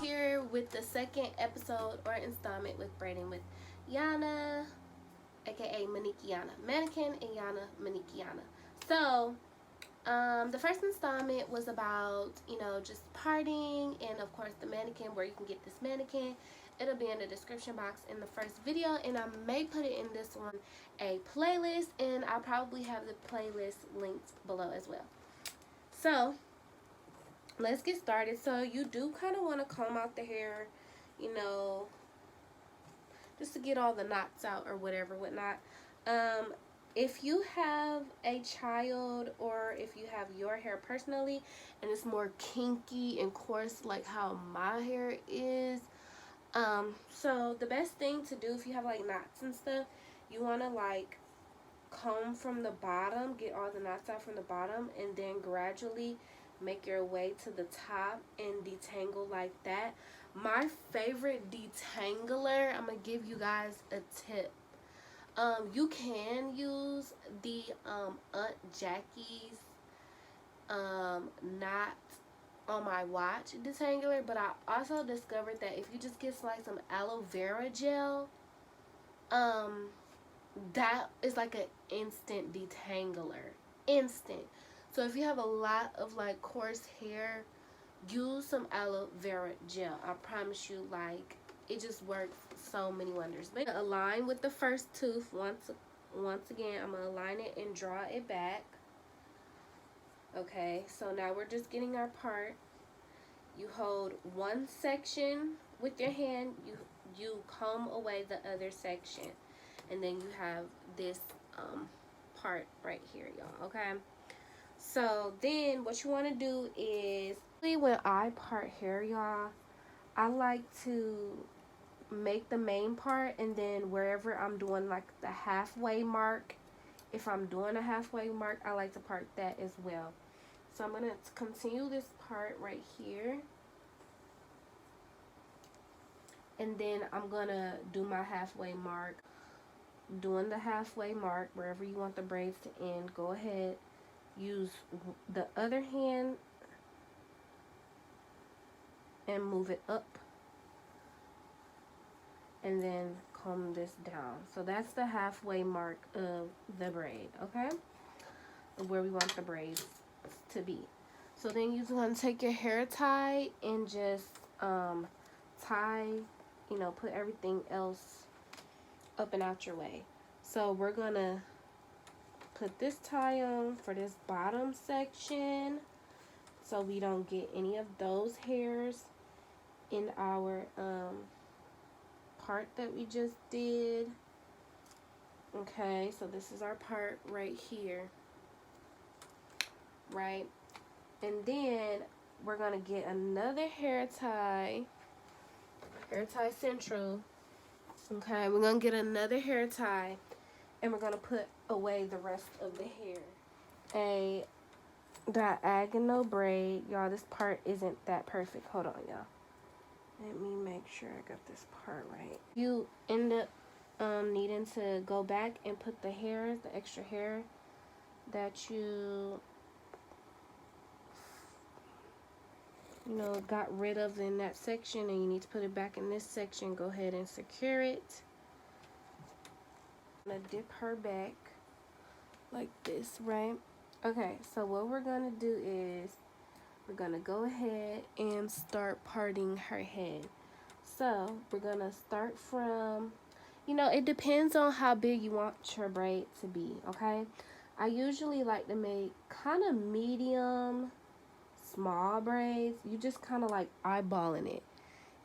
Here with the second episode or installment with Braiding with Yana, aka Manikiana Mannequin, and Yana Manikiana. So, the first installment was about, just parting, and of course the mannequin, where you can get this mannequin. It'll be in the description box in the first video, and I may put it in this one a playlist, and I'll probably have the playlist linked below as well. So let's get started. So you do kind of want to comb out the hair, just to get all the knots out or whatnot. If you have a child, or if you have your hair personally and it's more kinky and coarse like how my hair is, so the best thing to do if you have like knots and stuff, you want to like comb from the bottom, get all the knots out from the bottom, and then gradually make your way to the top and detangle like that. My favorite detangler, I'm gonna give you guys a tip. You can use the Aunt Jackie's not on my watch detangler, but I also discovered that if you just get like some aloe vera gel, that is like an instant detangler. Instant. So if you have a lot of like coarse hair, use some aloe vera gel. I promise you, like, it just works so many wonders. But align with the first tooth. Once again, I'm gonna align it and draw it back. Okay, so now we're just getting our part. You hold one section with your hand, you comb away the other section, and then you have this part right here, y'all. Okay, so then what you want to do is, when I part hair, y'all, I like to make the main part, and then wherever I'm doing like the halfway mark, if I'm doing a halfway mark, I like to part that as well. So I'm going to continue this part right here, and then I'm going to do my halfway mark. Doing the halfway mark, wherever you want the braids to end, go ahead, use the other hand and move it up, and then comb this down. So that's the halfway mark of the braid, okay? Where we want the braids to be. So then you're going to take your hair tie and just tie, put everything else up and out your way. So we're going to put this tie on for this bottom section, so we don't get any of those hairs in our part that we just did. Okay, so this is our part right here, right? And then we're gonna get another hair tie central. Okay, we're gonna get another hair tie, and we're gonna put away the rest of the hair. A diagonal braid, y'all. This part isn't that perfect. Hold on, y'all. Let me make sure I got this part right. You end up needing to go back and put the hair, the extra hair that you got rid of in that section, and you need to put it back in this section. Go ahead and secure it. I'm gonna dip her back like this, right? Okay, so what we're gonna do is we're gonna go ahead and start parting her head. So we're gonna start from, it depends on how big you want your braid to be, okay? I usually like to make kind of medium, small braids. You just kind of like eyeballing it.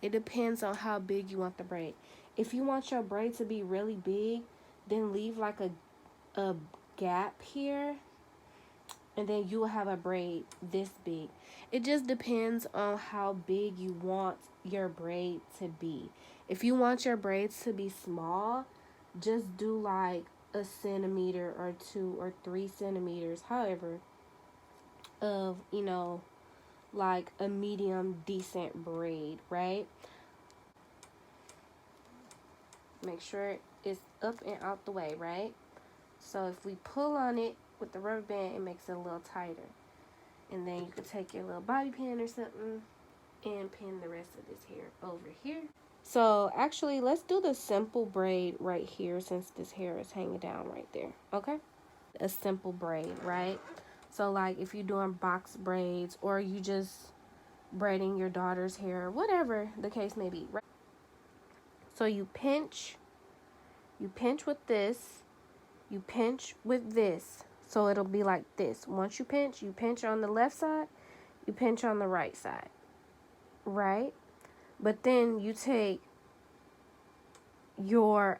It depends on how big you want the braid. If you want your braid to be really big, then leave like a gap here, and then you will have a braid this big. It just depends on how big you want your braid to be. If you want your braids to be small, just do like a centimeter or 2 or 3 centimeters, however, of, like a medium decent braid, right? Make sure it's up and out the way, right? So if we pull on it with the rubber band, it makes it a little tighter. And then you could take your little bobby pin or something and pin the rest of this hair over here. So actually, let's do the simple braid right here since this hair is hanging down right there, okay? A simple braid, right? So like if you're doing box braids or you just braiding your daughter's hair, whatever the case may be, right? So you pinch with this, you pinch with this. So it'll be like this. Once you pinch on the left side, you pinch on the right side, right? But then you take your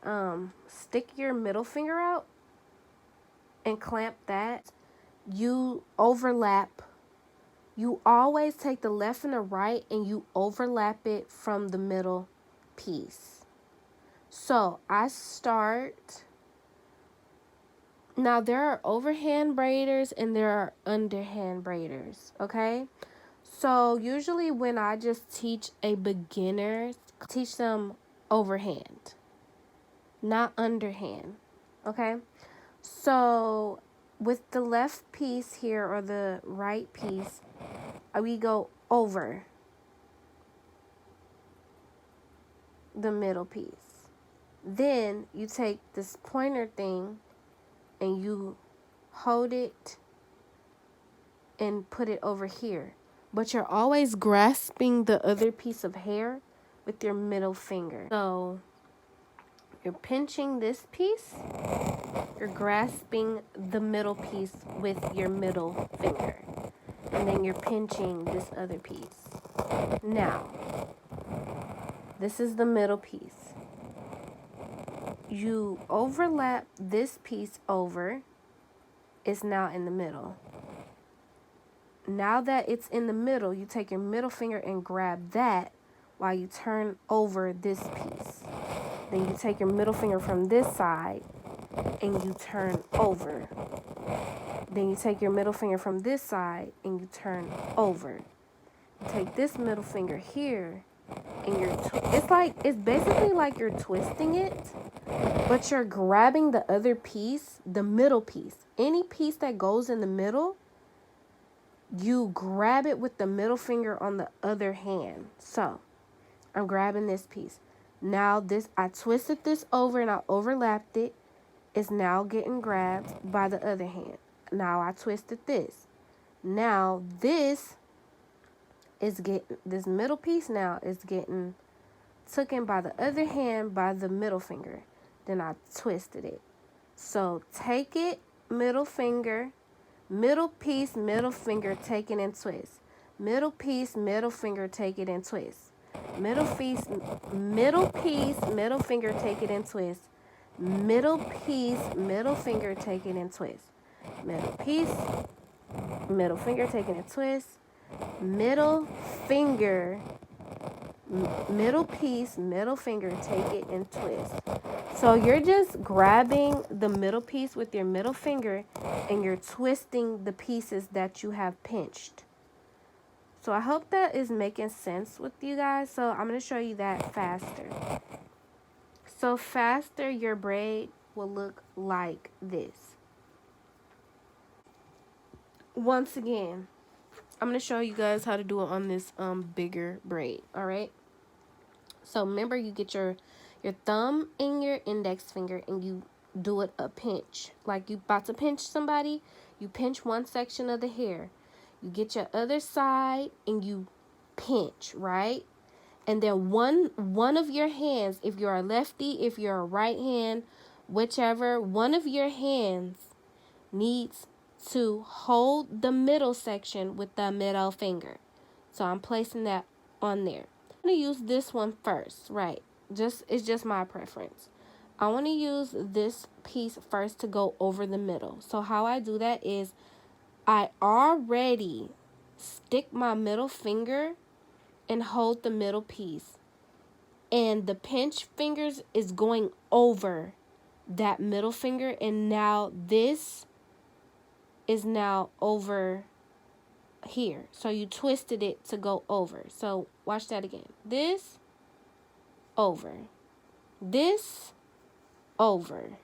stick your middle finger out and clamp that. You overlap. You always take the left and the right and you overlap it from the middle piece. So I start. Now there are overhand braiders and there are underhand braiders, okay? So usually when I just teach a beginner, teach them overhand, not underhand, okay? So with the left piece here or the right piece, we go over the middle piece. Then you take this pointer thing and you hold it and put it over here. But you're always grasping the other piece of hair with your middle finger. So you're pinching this piece, you're grasping the middle piece with your middle finger, and then you're pinching this other piece. Now, this is the middle piece. You overlap this piece over, it's now in the middle. Now that it's in the middle, you take your middle finger and grab that while you turn over this piece. Then you take your middle finger from this side and you turn over. Then you take your middle finger from this side and you turn over. You take this middle finger here and it's basically like you're twisting it, but you're grabbing the other piece, the middle piece. Any piece that goes in the middle, you grab it with the middle finger on the other hand. So I'm grabbing this piece. Now I twisted this over and I overlapped it. It's now getting grabbed by the other hand. Now I twisted this. Now this middle piece now is getting taken by the other hand by the middle finger. Then I twisted it. So take it, middle finger, middle piece, middle finger, take it and twist. Middle piece, middle finger, take it and twist. Middle piece, middle finger, take it and twist. Middle piece, middle finger, take it and twist. Middle piece, middle finger, take it and twist. Middle finger, middle piece, middle finger, take it and twist. So you're just grabbing the middle piece with your middle finger and you're twisting the pieces that you have pinched. So I hope that is making sense with you guys. So I'm going to show you that faster. So faster, your braid will look like this. Once again, I'm going to show you guys how to do it on this bigger braid, all right? So remember, you get your thumb and your index finger and you do it a pinch. Like you about to pinch somebody, you pinch one section of the hair. You get your other side and you pinch, right? And then one of your hands, if you're a lefty, if you're a right hand, whichever, one of your hands needs to hold the middle section with the middle finger. So I'm placing that on there. I'm going to use this one first, right? It's just my preference. I want to use this piece first to go over the middle. So how I do that is I already stick my middle finger and hold the middle piece. And the pinch fingers is going over that middle finger. And now this is now over here. So you twisted it to go over. So watch that again. This, over. This, over.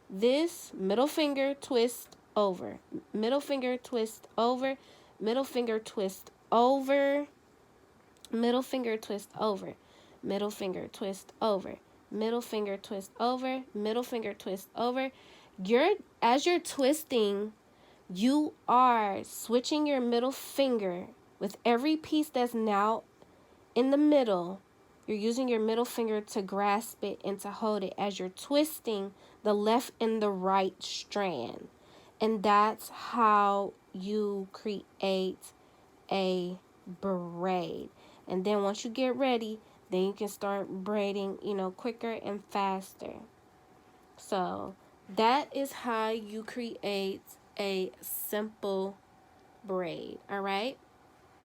This, middle finger, twist, over. Middle finger, twist, over. middle finger twist over, middle finger twist over, middle finger twist over, middle finger twist over, middle finger twist over. As you're twisting, you are switching your middle finger with every piece that's now in the middle. You're using your middle finger to grasp it and to hold it as you're twisting the left and the right strand. And that's how you create a braid. And then once you get ready, then you can start braiding, quicker and faster. So that is how you create a simple braid. All right.